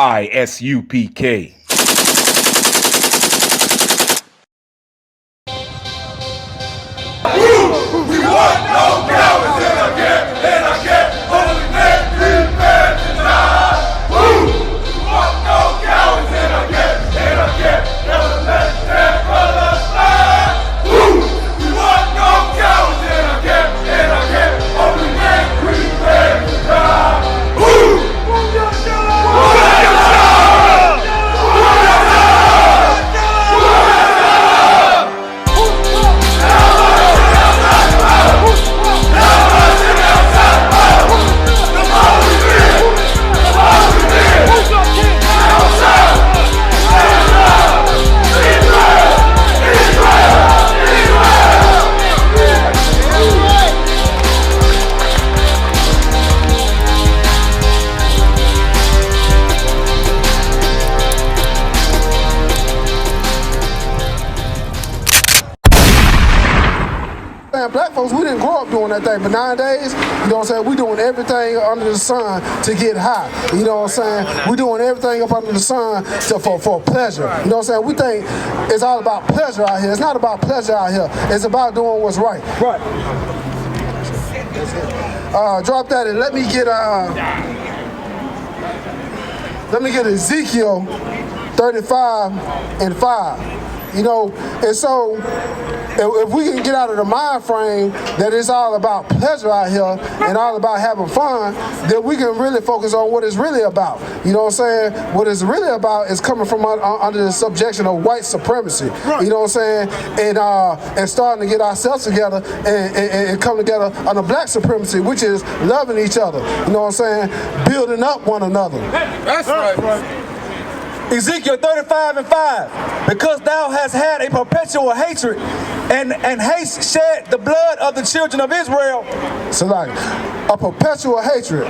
ISUPK. We want no cowards in our camp, in our camp. Only men prepare to die. We want no cowards in our camp, in our camp. Never let their brothers die. We want no cowards in our camp, in our camp. Only men prepare to die. Black folks, we didn't grow up doing that thing, but nowadays, you know what I'm saying, we doing everything under the sun to get high. You know what I'm saying? We doing everything up under the sun for pleasure. You know what I'm saying? We think it's all about pleasure out here. It's not about pleasure out here. It's about doing what's right. Right. Drop that and let me get Ezekiel 35:5. You know, and so if we can get out of the mind frame that it's all about pleasure out here and all about having fun, then we can really focus on what it's really about. You know what I'm saying? What it's really about is coming from under the subjection of white supremacy. You know what I'm saying? And starting to get ourselves together and come together under black supremacy, which is loving each other. You know what I'm saying? Building up one another. That's right. Ezekiel 35:5, because thou hast had a perpetual hatred and hast shed the blood of the children of Israel. So like a perpetual hatred.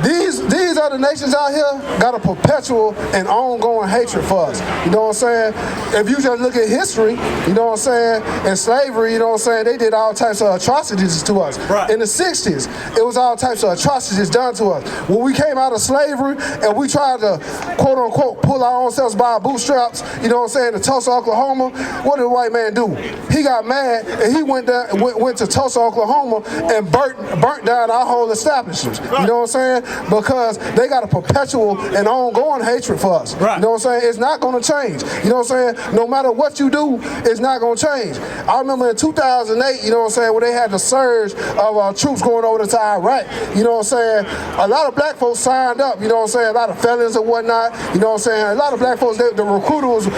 These other nations out here got a perpetual and ongoing hatred for us. You know what I'm saying? If you just look at history, you know what I'm saying, and slavery, you know what I'm saying, they did all types of atrocities to us. Right. In the 60s, it was all types of atrocities done to us. When we came out of slavery and we tried to, quote unquote, pull our own selves by our bootstraps, you know what I'm saying, to Tulsa, Oklahoma, what did the white man do? He got mad and he went to Tulsa, Oklahoma and burnt down our whole establishments. Right. You know what I'm saying? Because they got a perpetual and ongoing hatred for us. Right. You know what I'm saying? It's not going to change. You know what I'm saying? No matter what you do, it's not going to change. I remember in 2008, you know what I'm saying, when they had the surge of troops going over to Iraq, you know what I'm saying? A lot of black folks signed up, you know what I'm saying? A lot of felons and whatnot, you know what I'm saying? A lot of black folks, the recruiter was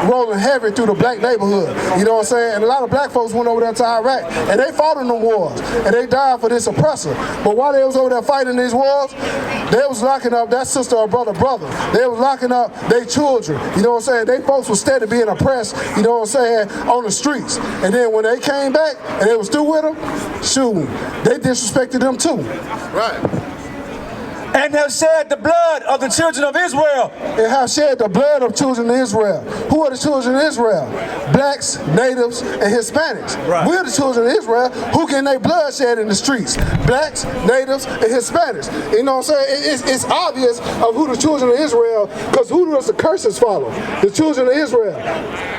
rolling heavy through the black neighborhood, you know what I'm saying? And a lot of black folks went over there to Iraq, and they fought in them wars, and they died for this oppressor. But while they was over there fighting these wars, they was locking up that sister or brother. They was locking up their children. You know what I'm saying? They folks was steady being oppressed, you know what I'm saying, on the streets. And then when they came back and they was still with them, shoot, they disrespected them too. Right. And have shed the blood of the children of Israel. And have shed the blood of children of Israel. Who are the children of Israel? Blacks, natives, and Hispanics. Right. We're the children of Israel who get their blood shed in the streets. Blacks, natives, and Hispanics. You know what I'm saying? It's obvious of who the children of Israel, because who does the curses follow? The children of Israel.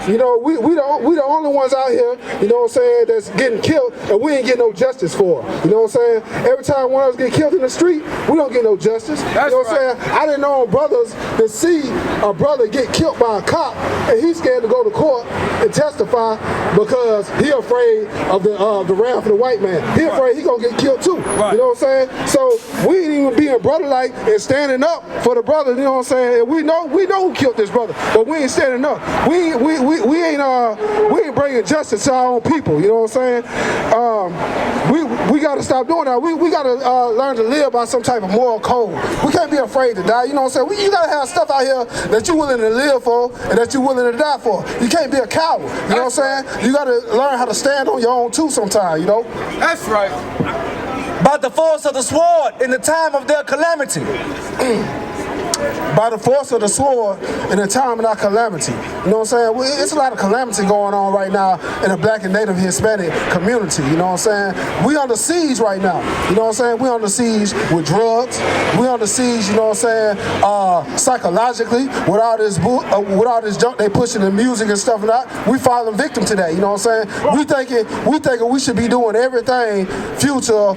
You know, we the only ones out here, you know what I'm saying, that's getting killed, and we ain't getting no justice for it. You know what I'm saying? Every time one of us get killed in the street, we don't get no justice. That's you know what I'm saying? I didn't know brothers to see a brother get killed by a cop and he's scared to go to court and testify because he afraid of the wrath of the white man. He afraid he gonna get killed too. Right. You know what I'm saying? So we ain't even being brother-like and standing up for the brother. You know what I'm saying? And we know who killed this brother, but we ain't standing up. We ain't bringing justice to our own people. You know what I'm saying? We got to stop doing that. We got to learn to live by some type of moral code. We can't be afraid to die. You know what I'm saying? You got to have stuff out here that you're willing to live for and that you're willing to die for. You can't be a coward. You know what I'm saying? You got to learn how to stand on your own too sometimes, you know? That's right. By the force of the sword in the time of their calamity. by the force of the sword in the time of our calamity. You know what I'm saying? It's a lot of calamity going on right now in the black and native Hispanic community. You know what I'm saying? We under siege right now. You know what I'm saying? We under siege with drugs. We under siege, you know what I'm saying, psychologically, with all this junk they pushing in music and stuff like that. We falling victim to that. You know what I'm saying? We thinking we should be doing everything Future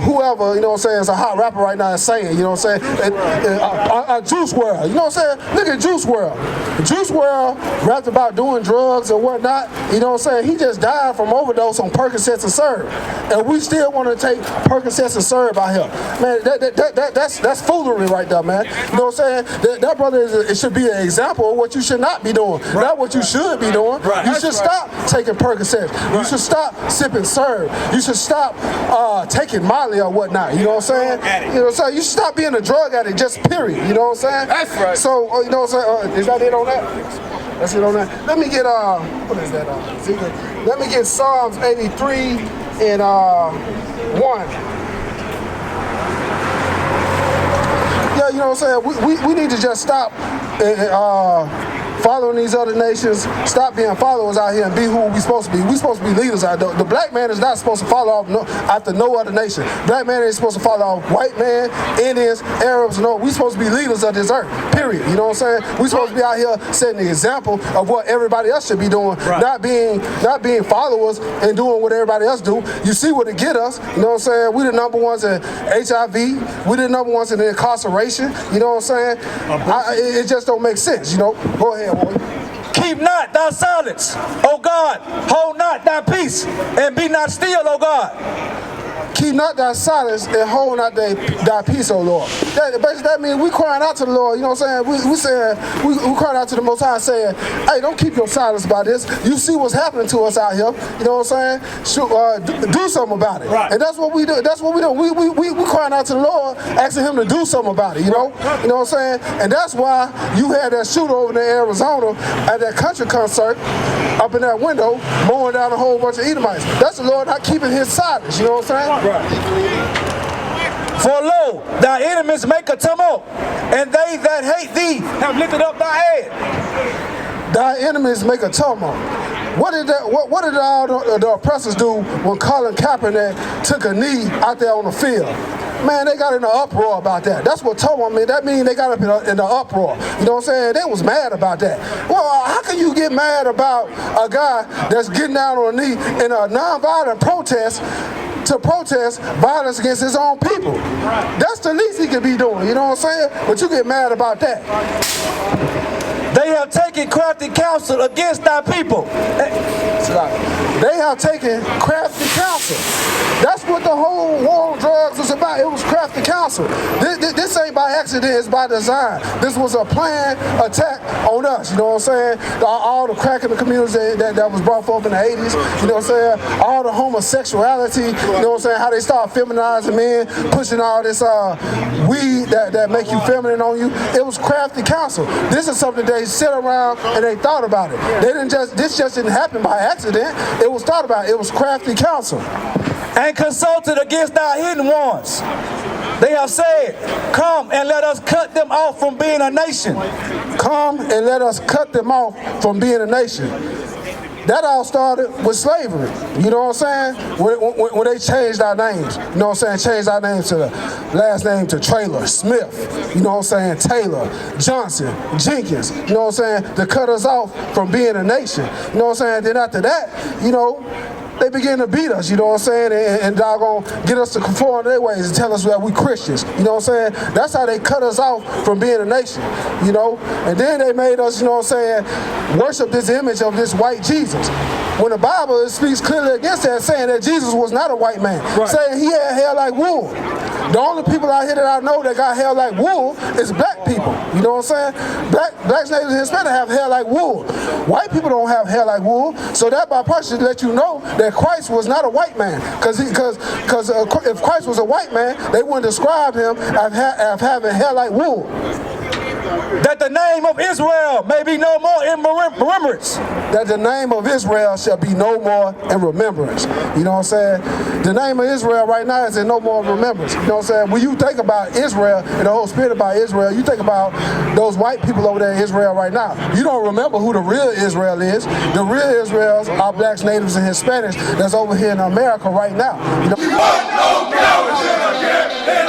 whoever, you know what I'm saying, is a hot rapper right now is saying, you know what I'm saying? Juice WRLD, you know what I'm saying? Look at Juice WRLD. Juice WRLD rapped about doing drugs and whatnot, you know what I'm saying? He just died from overdose on Percocets and Serve. And we still want to take Percocets and Serve out here. Man, that's foolery right there, man. You know what I'm saying? That brother, it should be an example of what you should not be doing, not what you should be doing. You should stop taking Percocets. You should stop sipping Serve. You should stop taking Molly or whatnot. You know what I'm saying? You know what I'm saying? You should stop being a drug addict, just period. You know what I'm saying? That's right. So, you know what I'm saying? Is that it on that? That's it on that. Let me get what is that? Let me get Psalms 83 and 1. Yeah, you know what I'm saying? We need to just stop following these other nations, stop being followers out here and be who we supposed to be. We supposed to be leaders out there. The black man is not supposed to follow after no other nation. Black man ain't supposed to follow white man, Indians, Arabs. No, we supposed to be leaders of this earth, period. You know what I'm saying? We supposed to be out here setting the example of what everybody else should be doing, not being followers and doing what everybody else do. You see what it get us. You know what I'm saying? We the number ones in HIV. We the number ones in incarceration. You know what I'm saying? It just don't make sense, you know? Go ahead. Keep not thy silence, O God. Hold not thy peace, and be not still, O God. Keep not thy silence and hold not thy peace, O Lord. That means we crying out to the Lord, you know what I'm saying? We crying out to the Most High saying, hey, don't keep your silence about this. You see what's happening to us out here, you know what I'm saying? Do something about it. Right. And that's what we do. That's what we do. We crying out to the Lord, asking him to do something about it, you know? You know what I'm saying? And that's why you had that shooter over there in Arizona at that country concert up in that window, mowing down a whole bunch of Edomites. That's the Lord not keeping his silence, you know what I'm saying? Right. For lo, thy enemies make a tumult, and they that hate thee have lifted up thy head. Thy enemies make a tumult. What did all the oppressors do when Colin Kaepernick took a knee out there on the field? Man, they got in an uproar about that. That's what tumult mean. That means they got up in the uproar. You know what I'm saying? They was mad about that. Well, how can you get mad about a guy that's getting down on a knee in a nonviolent protest to protest violence against his own people? That's the least he could be doing. You know what I'm saying? But you get mad about that. They have taken crafty counsel against thy people. They have taken crafty counsel. That's what the whole war on drugs was about. It was crafty counsel. This ain't by accident, it's by design. This was a planned attack on us, you know what I'm saying? All the crack in the community that was brought forth in the 80s, you know what I'm saying? All the homosexuality, you know what I'm saying? How they start feminizing men, pushing all this weed that make you feminine on you. It was crafty counsel. This is something they sit around and they thought about it. This just didn't happen by accident. It was thought about. It was crafty counsel. And consulted against thy hidden ones. They have said, come and let us cut them off from being a nation. Come and let us cut them off from being a nation. That all started with slavery. You know what I'm saying? When they changed our names. You know what I'm saying? Changed our names to the last name to Traylor, Smith. You know what I'm saying? Taylor, Johnson, Jenkins. You know what I'm saying? To cut us off from being a nation. You know what I'm saying? Then after that, you know, they begin to beat us, you know what I'm saying, and doggone get us to conform to their ways and tell us that we Christians, you know what I'm saying? That's how they cut us off from being a nation, you know? And then they made us, you know what I'm saying, worship this image of this white Jesus. When the Bible speaks clearly against that, saying that Jesus was not a white man, saying he had hair like wool. The only people out here that I know that got hair like wool is black people. You know what I'm saying? Blacks, natives, and Hispanics have hair like wool. White people don't have hair like wool. So that by proxy let you know that Christ was not a white man. Because if Christ was a white man, they wouldn't describe him as having hair like wool. that the name of Israel may be no more in remembrance. That the name of Israel shall be no more in remembrance. You know what I'm saying? The name of Israel right now is in no more remembrance. You know what I'm saying? When you think about Israel and the whole spirit about Israel, you think about those white people over there in Israel right now. You don't remember who the real Israel is. The real Israels are blacks, natives, and Hispanics that's over here in America right now. You know? We want no cowards in our camp.